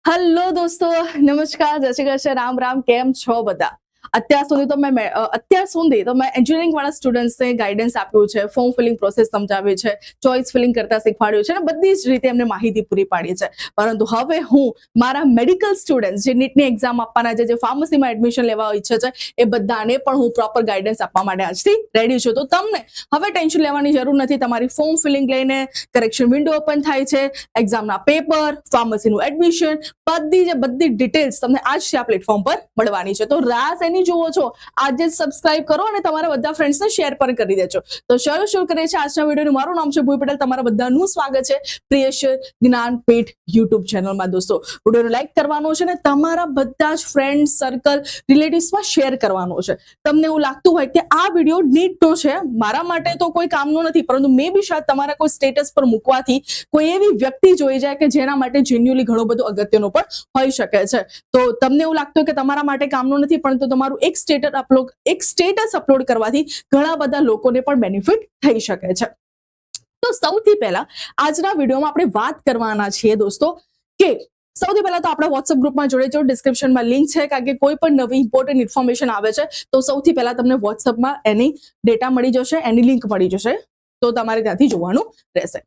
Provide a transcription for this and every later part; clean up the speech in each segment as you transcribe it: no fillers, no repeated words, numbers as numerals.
Hello દોસ્તો, નમસ્કાર, જય શ્રી કૃષ્ણ, રામ રામ. કેમ છો બધા? અત્યાર સુધી તો મેં એન્જિનિયરિંગ વાળા સ્ટુડન્ટ્સને ગાઈડન્સ આપ્યું છે, ફોર્મ ફિલિંગ પ્રોસેસ સમજાવી છે, ચોઇસ ફિલિંગ કરતા શીખવાડ્યું છે અને બધી જ રીતે એમને માહિતી પૂરી પાડી છે. પરંતુ હવે હું મારા મેડિકલ સ્ટુડન્ટ્સ જે નીટની એક્ઝામ આપવાના છે, જે ફાર્મસીમાં એડમિશન લેવા ઈચ્છે છે, એ બધાને પણ હું પ્રોપર ગાઈડન્સ આપવા માટે આજથી રેડી છું. તો તમને હવે ટેન્શન લેવાની જરૂર નથી. તમારી ફોર્મ ફિલિંગ લઈને કરેક્શન વિન્ડો ઓપન થાય છે, એક્ઝામના પેપર, ફાર્મસીનું એડમિશન, બધી ડિટેલ્સ તમને આજથી આ પ્લેટફોર્મ પર મળવાની છે. તો રાહ એની જુઓ છો, આજે જ સબસ્ક્રાઇબ કરો અને તમારા બધા ફ્રેન્ડ્સને શેર પણ કરી દેજો. તો શરૂ કરીએ છીએ આજના વિડીયોનું. મારું નામ છે ભૂઈ પટેલ. તમારા બધાનું સ્વાગત છે પ્રિયશ જ્ઞાનપીઠ યુટ્યુબ ચેનલમાં. દોસ્તો, વિડીયોને લાઈક કરવાનો છે અને તમારા બધા જ ફ્રેન્ડ સર્કલ, રિલેટિવ્સમાં શેર કરવાનો છે. તમને એવું લાગતું હોય કે આ વિડીયો નીટનો છે, મારા માટે તો કોઈ કામનો નથી, પરંતુ મે બી શાયદ તમારા કોઈ સ્ટેટસ પર મૂકવાથી કોઈ એવી વ્યક્તિ જોઈ જાય કે જેના માટે જેન્યુઅલી ઘણું બધું અગત્યનું પણ હોઈ શકે છે. તો તમને એવું લાગતું કે તમારા માટે કામનું નથી, પરંતુ તમારું એક સ્ટેટસ અપલોડ કરવાથી ઘણા બધા લોકોને પણ બેનિફિટ થઈ શકે છે. તો સૌથી પહેલા આજના વિડીયોમાં આપણે વાત કરવાના છીએ દોસ્તો કે સૌથી પહેલા તો આપણા વોટ્સએપ ગ્રુપમાં જોડે જો ડિસ્ક્રિપ્શનમાં લિંક છે, કારણ કે કોઈ પણ નવી ઇમ્પોર્ટન્ટ ઇન્ફોર્મેશન આવે છે તો સૌથી પહેલા તમને વોટ્સએપમાં એની ડેટા મળી જશે, એની લિંક મળી જશે, તો તમારે ત્યાંથી જોવાનું રહેશે.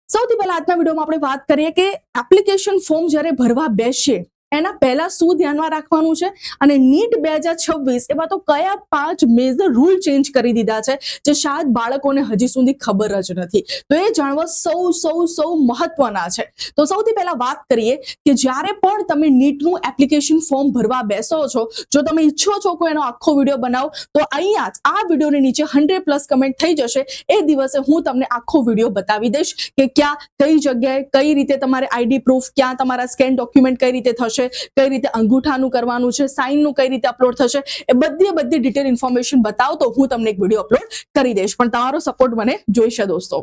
સૌથી પહેલા આજના વિડીયોમાં આપણે વાત કરીએ કે એપ્લિકેશન ફોર્મ જ્યારે ભરવા બેસીએ એના પહેલા શું ધ્યાનમાં રાખવાનું છે અને નીટ 2026 એમાં તો કયા 5 મેજર રૂલ ચેન્જ કરી દીધા છે જે શાયદ બાળકોને હજી સુધી ખબર જ નથી. તો એ જાણવા સૌ મહત્વના છે. તો સૌથી પહેલા વાત કરીએ કે જ્યારે પણ તમે નીટનું એપ્લિકેશન ફોર્મ ભરવા બેસો છો, જો તમે ઈચ્છો છો કે એનો આખો વિડીયો બનાવો, તો અહીંયા જ આ વિડીયોની નીચે 100+ કમેન્ટ થઈ જશે. એ દિવસે હું તમને આખો વિડીયો બતાવી દઈશ કે ક્યાં કઈ જગ્યાએ કઈ રીતે તમારે આઈડી પ્રૂફ, ક્યાં તમારા સ્કેન ડોક્યુમેન્ટ કઈ રીતે થશે, કઈ રીતે અંગૂઠાનું કરવાનું છે, સાઇનનું કઈ રીતે અપલોડ થશે, એ બધી ડિટેલ ઇન્ફોર્મેશન બતાવો તો હું તમને એક વિડીયો અપલોડ કરી દઈશ. પણ તમારો સપોર્ટ મને જોઈશે દોસ્તો.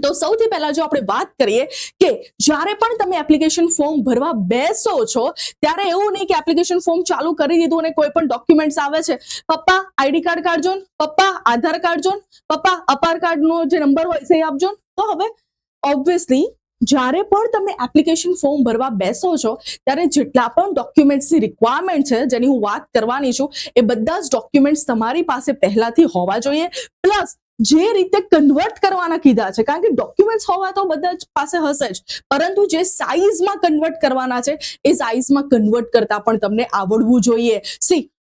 તો સૌથી પહેલા જો આપણે વાત કરીએ કે જ્યારે પણ તમે એપ્લિકેશન ફોર્મ ભરવા બેસો છો ત્યારે એવું નહીં કે એપ્લિકેશન ફોર્મ ચાલુ કરી દીધું અને કોઈ પણ ડોક્યુમેન્ટ્સ આવે છે, પપ્પા આઈડી કાર્ડ કાઢજો, પપ્પા આધાર કાર્ડ, પપ્પા અપાર કાર્ડનો જે નંબર હોય છે એ આપજો. તો હવે ઓબ્વિયસલી જ્યારે પણ તમે એપ્લિકેશન ફોર્મ ભરવા બેસો છો ત્યારે જેટલા પણ ડોક્યુમેન્ટ્સની રિક્વાયરમેન્ટ છે, જેની હું વાત કરવાની છું, એ બધા જ ડોક્યુમેન્ટ્સ તમારી પાસે પહેલાથી હોવા જોઈએ. પ્લસ જે રીતે કન્વર્ટ કરવાના કીધા છે, કારણ કે ડોક્યુમેન્ટ્સ હોવા તો બધા જ પાસે હશે જ, પરંતુ જે સાઇઝમાં કન્વર્ટ કરવાના છે એ સાઇઝમાં કન્વર્ટ કરતા પણ તમને આવડવું જોઈએ.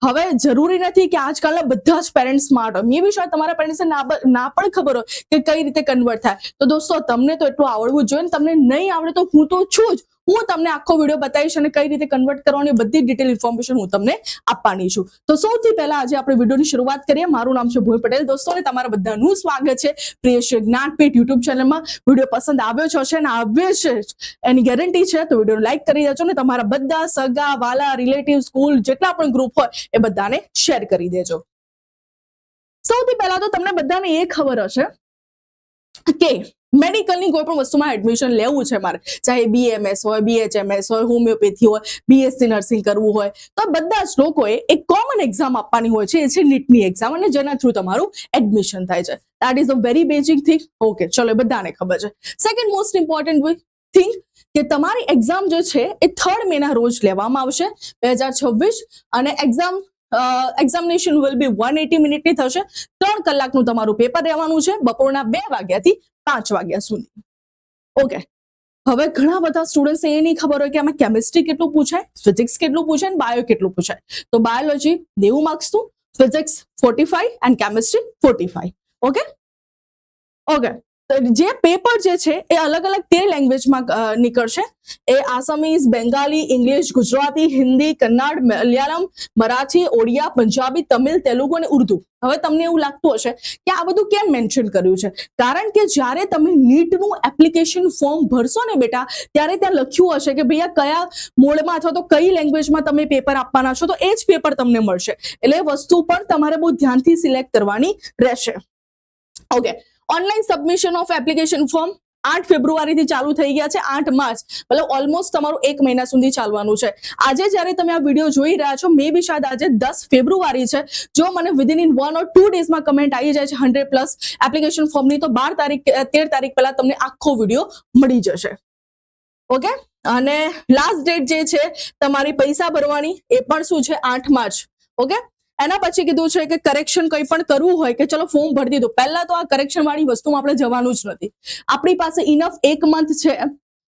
હવે જરૂરી નથી કે આજકાલના બધા જ પેરેન્ટ્સ સ્માર્ટ હોય. મે બી શાયદ તમારા પેરેન્ટ્સને ના પણ ખબર હોય કે કઈ રીતે કન્વર્ટ થાય. તો દોસ્તો, તમને તો એટલું આવડવું જોઈએ ને. તમને નહીં આવડે તો હું તો છું જ, હું તમને આખો વિડીયો બતાવીશ અને કઈ રીતે કન્વર્ટ કરવાની બધી ડિટેલ ઇન્ફોર્મેશન હું તમને આપવાની છું. તો સૌથી પહેલા આજે આપણે વિડીયોની શરૂઆત કરીએ. મારું નામ છે ભૂઈ પટેલ દોસ્તો અને તમારા બધાનું સ્વાગત છે પ્રિયશ જ્ઞાનપીઠ યુટ્યુબ ચેનલમાં. વિડીયો પસંદ આવ્યો છે અને આવ્યો છે એની ગેરંટી છે, તો વિડીયો લાઈક કરી દેજો ને તમારા બધા સગા વાલા, રિલેટિવ, સ્કૂલ જેટલા પણ ગ્રુપ હોય એ બધાને શેર કરી દેજો. સૌથી પહેલા તો તમને બધાને એ ખબર હશે કે મેડિકલની કોઈ પણ વસ્તુમાં એડમિશન લેવું છે મારે, ચાહે BMS હોય, BHMS હોય, હોમિયોપેથી હોય, BSc નર્સિંગ કરવું હોય, તો બધા જ લોકોએ એક કોમન એક્ઝામ આપવાની હોય છે, એ છે નીટની એક્ઝામ, અને જેના થ્રુ તમારું એડમિશન થાય છે. That is a very basic thing. Okay, ચલો, બધાને ખબર છે. સેકન્ડ મોસ્ટ ઇમ્પોર્ટન્ટ થિંગ કે તમારી એક્ઝામ જે છે એ 3rd મેના રોજ લેવામાં આવશે 2026, અને એક્ઝામિનેશન વિલ બી 180 મિનિટની થશે. 3 કલાકનું તમારું પેપર રહેવાનું છે, બપોરના 2 વાગ્યાથી 5 વાગ્યા સુધી. ઓકે, હવે ઘણા બધા સ્ટુડન્ટ્સ એ નહીં ખબર હોય કે આમાં કેમિસ્ટ્રી કેટલું પૂછાય, ફિઝિક્સ કેટલું પૂછાય અને બાયો કેટલું પૂછાય. તો બાયોલોજી 90 માર્ક્સનું, ફિઝિક્સ 45 એન્ડ કેમિસ્ટ્રી 45. ઓકે, જે પેપર જે છે એ અલગ 13 લેંગ્વેજમાં નીકળશે. એ આસામીઝ, બેંગાલી, ઇંગ્લિશ, ગુજરાતી, હિન્દી, કન્નડ, મલયાલમ, મરાઠી, ઓડિયા, પંજાબી, તમિલ, તેલુગુ અને ઉર્દુ. હવે તમને એવું લાગતું હશે કે આ બધું કેમ મેન્શન કર્યું છે? કારણ કે જ્યારે તમે નીટનું એપ્લિકેશન ફોર્મ ભરશો ને બેટા, ત્યારે ત્યાં લખ્યું હશે કે ભૈયા કયા મોડમાં અથવા તો કઈ લેંગ્વેજમાં તમે પેપર આપવાના છો, તો એ જ પેપર તમને મળશે. એટલે વસ્તુ પણ તમારે બહુ ધ્યાનથી સિલેક્ટ કરવાની રહેશે. Okay, online submission of application form 8 ફેબ્રુઆરીથી ચાલુ થઈ ગયા છે. 8 માર્ચ, મતલબ ઓલમોસ્ટ તમારું 1 મહિના સુધી ચાલવાનું છે. આજે જ્યારે તમે આ વિડીયો જોઈ રહ્યા છો, મે બી શાયદ આજે 10 ફેબ્રુઆરી છે. જો મને વિધિન 1 or 2 ડેઝમાં કમેન્ટ આવી જાય છે 100+ એપ્લિકેશન ફોર્મની, તો 13 તારીખ પહેલા તમને આખો વિડીયો મળી જશે. ઓકે, અને લાસ્ટ ડેટ જે છે તમારી પૈસા ભરવાની એ પણ શું છે 8 માર્ચ. ઓકે, એના પછી કીધું છે કે કરેક્શન કંઈ પણ કરવું હોય કે ચલો ફોર્મ ભરી દીધું, પહેલા તો આ કરેક્શન વાળી વસ્તુમાં આપણે જવાનું જ નથી. આપણી પાસે ઇનફ 1 મંથ છે,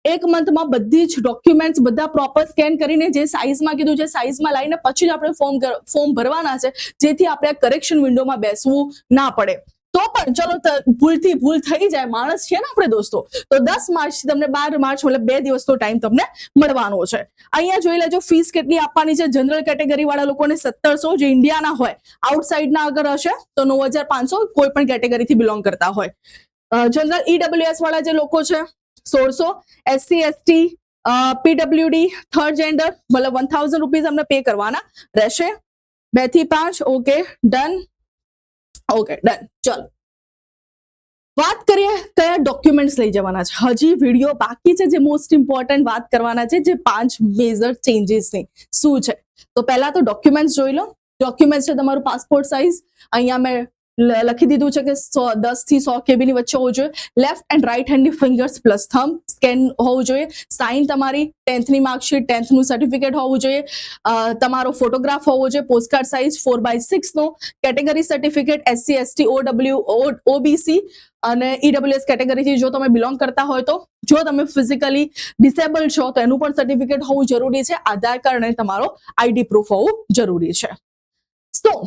1 મંથમાં બધી જ ડોક્યુમેન્ટ્સ બધા પ્રોપર સ્કેન કરીને જે સાઇઝમાં કીધું છે સાઇઝમાં લાવીને પછી જ આપણે ફોર્મ ભરવાના છે, જેથી આપણે કરેક્શન વિન્ડોમાં બેસવું ના પડે. તો પણ ચલો ભૂલથી ભૂલ થઈ જાય, માણસ છે ને આપણે દોસ્તો, તો 10 માર્ચ તમને 12 માર્ચ મતલબ 2 દિવસનો ટાઈમ તમને મળવાનો છે. અહીંયા જોઈ લેજો ફીસ કેટલી આપવાની છે. જનરલ કેટેગરી વાળા લોકોને 1700, જે ઇન્ડિયાના હોય, આઉટસાઇડના અગર હશે તો 9500, કોઈ પણ કેટેગરીથી બિલોંગ કરતા હોય. જનરલ ઈડબ્લ્યુએસ વાળા જે લોકો છે 1600, SC ST PWD third gender મતલબ 1000 રૂપીઝ અમને પે કરવાના રહેશે. 2 થી 5. Okay done. Okay done. ચલો વાત કરીએ કયા ડોક્યુમેન્ટ્સ લઈ જવાના છે. હજી વિડીયો બાકી છે, જે મોસ્ટ ઇમ્પોર્ટન્ટ વાત કરવાના છે, જે 5 મેજર ચેન્જીસની શું છે. તો પહેલા તો ડોક્યુમેન્ટ્સ જોઈ લો. ડોક્યુમેન્ટ છે તમારું પાસપોર્ટ સાઇઝ, અહીંયા મેં લખી દીધું છે કે 10 થી 100 KB ની વચ્ચે હોવું જોઈએ. લેફ્ટ એન્ડ રાઈટ હેન્ડની ફિંગર્સ પ્લસ થમ્બ સ્કેન હોવું જોઈએ. સાઇન તમારી 10th ની માર્કશીટ, 10th નું સર્ટિફિકેટ હોવું જોઈએ. તમારો ફોટોગ્રાફ હોવો જોઈએ પોસ્ટકાર્ડ સાઇઝ 4x6 નો. Category certificate SC ST OBC અને EWS કેટેગરીથી જો તમે બિલોંગ કરતા હોય તો. જો તમે ફિઝિકલી ડિસેબલ છો તો એનું પણ સર્ટિફિકેટ હોવું જરૂરી છે. આધાર કાર્ડ અને તમારો ID પ્રૂફ હોવું જરૂરી છે. તો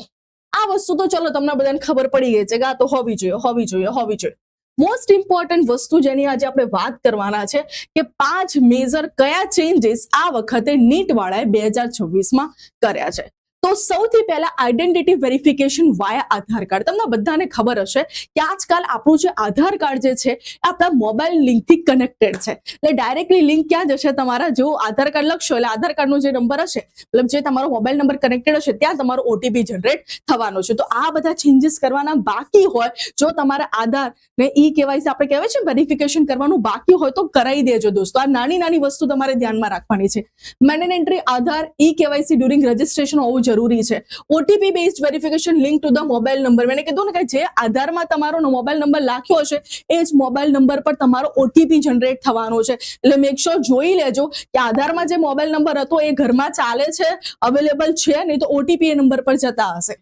આ વસ્તુ તો ચલો તમને બધાને ખબર પડી ગઈ છે કે આ તો હોવી જોઈએ. મોસ્ટ ઇમ્પોર્ટન્ટ વસ્તુ જેની આજે આપણે વાત કરવાના છે કે 5 મેજર કયા ચેન્જીસ આ વખતે નીટ વાળાએ 2026માં કર્યા છે. તો સૌથી પહેલા આઈડેન્ટિટી વેરિફિકેશન વાયા આધાર કાર્ડ. તમને બધાને ખબર હશે કે આજકાલ આપણું જે આધાર કાર્ડ જે છે આપણા મોબાઈલ લિંકથી કનેક્ટેડ છે. એટલે ડાયરેક્ટલી લિંક ક્યાં જશે, તમારા જો આધાર કાર્ડ લખશો એટલે આધાર કાર્ડનો જે નંબર હશે મતલબ જે તમારો મોબાઈલ નંબર કનેક્ટેડ હશે ત્યાં તમારો OTP જનરેટ થવાનો છે. તો આ બધા ચેન્જીસ કરવાના બાકી હોય, જો તમારા આધાર ને KYC આપણે કહેવાય છે વેરિફિકેશન કરવાનું બાકી હોય તો કરાવી દેજો દોસ્તો. આ નાની વસ્તુ તમારે ધ્યાનમાં રાખવાની છે. મેન્ડેટરી આધાર KYC ડ્યુરિંગ રજિસ્ટ્રેશન હોવું જરૂરી છે. OTP based verification link to the mobile number. મેં કીધું ને કે જે આધારમાં તમારો મોબાઈલ નંબર લાખ્યો હશે એ જ મોબાઈલ નંબર પર તમારો OTP જનરેટ થવાનો છે. એટલે મેક શ્યોર જોઈ લેજો કે આધારમાં જે મોબાઈલ નંબર હતો એ ઘરમાં ચાલે છે, અવેલેબલ છે, નહીં તો OTP એ નંબર પર જતા હશે.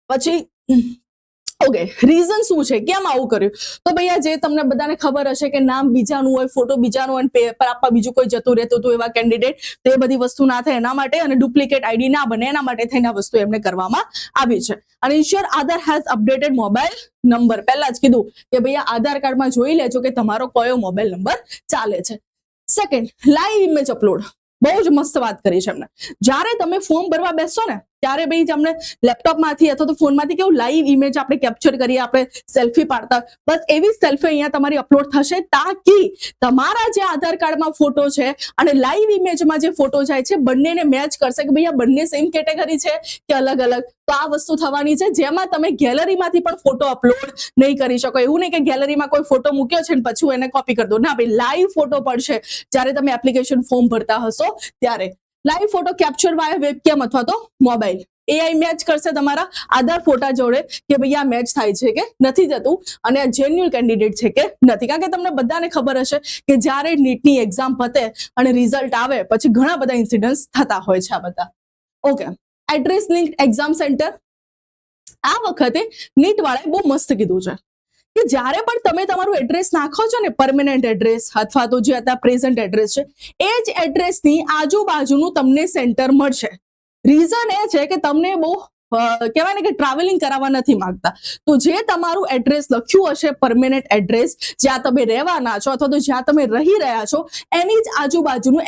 પછી ઓકે, રીઝન શું છે, કેમ આવું કર્યું? તો ભૈયા જે તમને બધાને ખબર હશે કે નામ બીજાનું હોય, ફોટો બીજાનું હોય, પેપર આપવા બીજું કોઈ જતું રહેતું હતું એવા કેન્ડિડેટ, તો એ બધી વસ્તુ ના થાય એના માટે, અને ડુપ્લિકેટ ID ના બને એના માટે થઈને આ વસ્તુ એમને કરવામાં આવી છે. અને ensure Aadhaar has updated mobile number. પહેલા જ કીધું કે ભૈયા આધાર કાર્ડમાં જોઈ લેજો કે તમારો કયો મોબાઈલ નંબર ચાલે છે. Second, live image upload. બહુ જ મસ્ત વાત કરી છે એમને. જ્યારે તમે ફોર્મ ભરવા બેસશો ને ત્યારે ભાઈ તમને લેપટોપમાંથી અથવા તો ફોનમાંથી કેવું લાઈવ ઇમેજ આપણે કેપ્ચર કરીએ, આપણે સેલ્ફી પાડતા, બસ એવી સેલ્ફી અહીંયા તમારી અપલોડ થશે, તાકી તમારા જે આધાર કાર્ડમાં ફોટો છે અને લાઈવ ઇમેજમાં જે ફોટો જાય છે બંનેને મેચ કરશે કે ભાઈ આ બંને સેમ કેટેગરી છે કે અલગ અલગ. તો આ વસ્તુ થવાની છે, જેમાં તમે ગેલેરીમાંથી પણ ફોટો અપલોડ નહીં કરી શકો. એવું નહીં કે ગેલેરીમાં કોઈ ફોટો મૂક્યો છે ને પછી એને કોપી કરી દો, ના ભાઈ, લાઈવ ફોટો પડશે જ્યારે તમે એપ્લિકેશન ફોર્મ ભરતા હશો ત્યારે. લાઈવ ફોટો કેપ્ચર વાયા વેબકેમ અથવા તો મોબાઈલ. AI મેચ કરશે તમારા આધાર ફોટા જોડે કે ભાઈ આ મેચ થાય છે કે નથી જતું અને આ જેન્યુઅલ કેન્ડિડેટ છે કે નથી. કારણ કે તમને બધાને ખબર હશે કે જ્યારે નીટની એક્ઝામ પતે અને રિઝલ્ટ આવે પછી ઘણા બધા ઇન્સિડન્ટ્સ થતા હોય છે આ બધા. Okay, address link exam centre. આ વખતે નીટ વાળાએ બહુ મસ્ત કીધું છે કે જ્યારે પણ તમે તમારું એડ્રેસ નાખો છો ને, પરમેનન્ટ એડ્રેસ અથવા તો જે અત્યારે પ્રેઝન્ટ એડ્રેસ છે, એ જ એડ્રેસની આજુબાજુનું તમને સેન્ટર મળશે. રીઝન એ છે કે તમને બહુ કહેવાય ને કે ટ્રાવેલિંગ કરાવવા નથી માંગતા. તો જે તમારું એડ્રેસ લખ્યું હશે, પરમેનન્ટ એડ્રેસ, જ્યાં તમે રહેવાના છો અથવા તો જ્યાં તમે રહી રહ્યા છો, એની જ આજુબાજુનું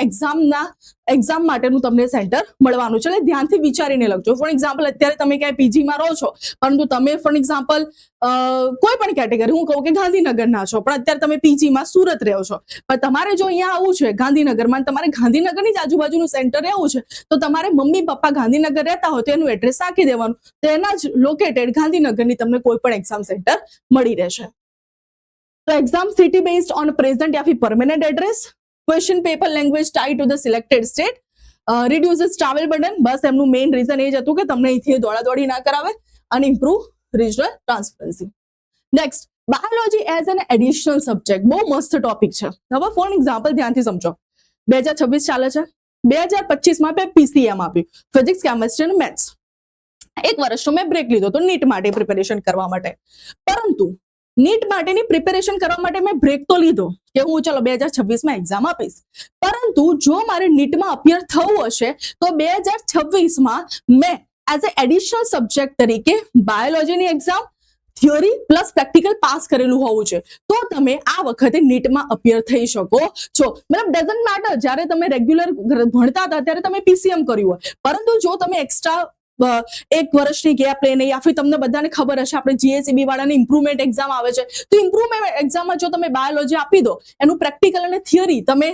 એક્ઝામ માટેનું તમને સેન્ટર મળવાનું છે. એટલે ધ્યાનથી વિચારીને લખજો. ફોર એક્ઝામ્પલ, અત્યારે તમે ક્યાંય PGમાં રહો છો, પરંતુ તમે ફોર એક્ઝામ્પલ કોઈ પણ કેટેગરી, હું કહું કે ગાંધીનગરના છો, પણ અત્યારે તમે PGમાં સુરત રહો છો, પણ તમારે જો અહીંયા આવવું છે ગાંધીનગરમાં, તમારે ગાંધીનગરની જ આજુબાજુનું સેન્ટર રહેવું છે, તો તમારે મમ્મી પપ્પા ગાંધીનગર રહેતા હોય તો એનું એડ્રેસ નાખી દેવાનું, તો એના જ લોકેટેડ ગાંધીનગરની તમને કોઈ પણ એક્ઝામ સેન્ટર મળી રહેશે. તો exam city based on present યા ફિર permanent address. Question paper language tie to the selected state. Reduces travel burden. બસ એમનું મેઇન રીઝન એ જ હતું કે તમને અહીંથી દોડાદોડી ના કરાવે અને improve regional transparency. Next, biology as an additional subject. બહુ મસ્ત ટોપિક છે. હવે ફોર એક્ઝામ્પલ ધ્યાનથી સમજો. 2026 ચાલે છે, 2025 મેં PCM આપ્યું, ફિઝિક્સ, કેમેસ્ટ્રી અને મેથ્સ. એક વર્ષનો મેં બ્રેક લીધો તો નીટ માટે પ્રિપેરેશન કરવા માટે. પરંતુ નીટ માટેની પ્રિપેરેશન કરવા માટે મેં બ્રેક તો લીધો કે હું ચલો 2026 એક્ઝામ આપીશ, પરંતુ જો મારે નીટમાં અપિયર થવું હશે તો 2026 મેં એઝ એ એડિશનલ સબ્જેક્ટ તરીકે બાયોલોજીની exam, theory plus practical pass કરેલું હોવું છે, તો તમે આ વખતે નીટમાં અપિયર થઈ શકો છો. મતલબ ડઝન્ટ મેટર જ્યારે તમે રેગ્યુલર ભણતા હતા ત્યારે તમે PCM કર્યું હોય, પરંતુ જો તમે એક્સ્ટ્રા એક વર્ષની ગેપ લઈને યા ફિર તમને બધાને ખબર હશે આપણે GSEB વાળાની ઇમ્પ્રુવમેન્ટ એક્ઝામ આવે છે, તો ઇમ્પ્રુવમેન્ટ એક્ઝામમાં જો તમે બાયોલોજી આપી દો, એનું પ્રેક્ટિકલ અને થિયરી તમે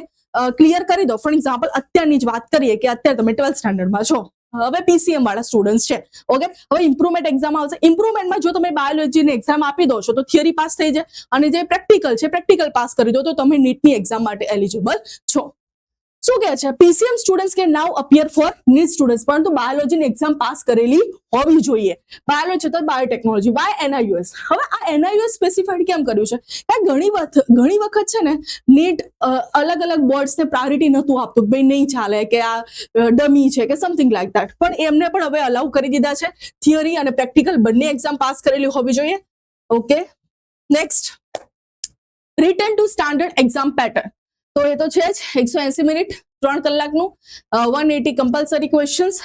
ક્લિયર કરી દો. ફોર એક્ઝામ્પલ અત્યારની જ વાત કરીએ કે અત્યારે તમે 12th સ્ટાન્ડર્ડમાં છો, હવે PCM વાળા સ્ટુડન્ટ્સ છે, ઓકે. હવે ઇમ્પ્રુવમેન્ટ એક્ઝામ આવશે, ઇમ્પ્રુવમેન્ટમાં જો તમે બાયોલોજીની એક્ઝામ આપી દો છો તો થિયરી પાસ થઈ જાય, અને જે પ્રેક્ટિકલ છે પ્રેક્ટિકલ પાસ કરી દો તો તમે નીટની એક્ઝામ માટે એલિજિબલ છો. શું કહે છે, PCM students can now appear for NEET students, પરંતુ બાયોલોજીની એક્ઝામ પાસ કરેલી હોવી જોઈએ. બાયોલોજી તો બાયોટેકનોલોજી, વાય NIUS. હવે આ NIUS સ્પેસિફાઈડ કેમ કર્યું છે? ઘણી વખત છે ને નીટ અલગ અલગ બોર્ડ્સને પ્રાયોરિટી નહોતું આપતું, ભાઈ નહીં ચાલે કે આ ડમી છે કે સમથિંગ લાઈક ધેટ, પણ એમને પણ હવે અલાઉ કરી દીધા છે. થિયરી અને પ્રેક્ટિકલ બંને એક્ઝામ પાસ કરેલી હોવી જોઈએ, okay. Next, return to standard exam pattern. તો એ તો છે જ, 180 મિનિટ 3 કલાકનું, 180 compulsory questions,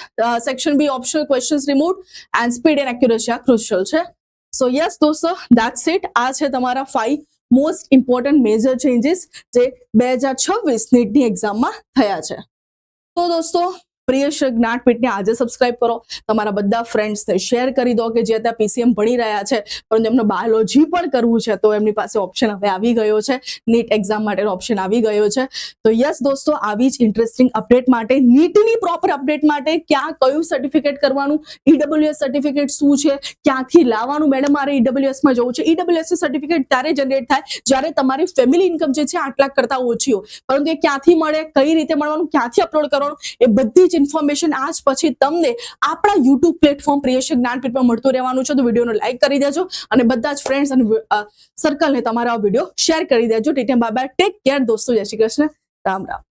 section B optional questions remove, and speed and accuracy આ ક્રુશિયલ છે. સો યસ દોસ્તો, ધેટ્સ ઇટ. આ છે તમારા 5 મોસ્ટ ઇમ્પોર્ટન્ટ મેજર ચેન્જીસ જે 2026 નીટની એક્ઝામમાં થયા છે. તો દોસ્તો, પ્રિયશ જ્ઞાનપીઠને આજે સબસ્ક્રાઇબ કરો, તમારા બધા ફ્રેન્ડ્સને શેર કરી દો કે જે અત્યારે PCM ભણી રહ્યા છે પરંતુ એમને બાયોલોજી પણ કરવું છે, તો એમની પાસે ઓપ્શન હવે આવી ગયો છે, નીટ એક્ઝામ માટેનો ઓપ્શન આવી ગયો છે. તો યસ દોસ્તો, આવી જ ઇન્ટરેસ્ટિંગ અપડેટ માટે, નીટની પ્રોપર અપડેટ માટે, ક્યાં કયું સર્ટિફિકેટ કરવાનું, EWS સર્ટિફિકેટ શું છે, ક્યાંથી લાવવાનું, મેડમ મારે EWS માં જવું છે, EWS સર્ટિફિકેટ ત્યારે જનરેટ થાય જ્યારે તમારી ફેમિલી ઇન્કમ જે છે 8 લાખ કરતા ઓછી હોય, પરંતુ એ ક્યાંથી મળે, કઈ રીતે મળવાનું, ક્યાંથી અપલોડ કરવાનું, એ બધી જ ઇન્ફોર્મેશન આજ પછી તમને આપણા YouTube પ્લેટફોર્મ પ્રિયશ જ્ઞાનપીઠમાં મળતું રહેવાનું છે. તો વિડીયોને લાઈક કરી દેજો અને બધા જ ફ્રેન્ડ્સ અને સર્કલને તમારા વિડીયો શેર કરી દેજો. ટેક કેર દોસ્તો, જય શ્રી કૃષ્ણ, રામ રામ.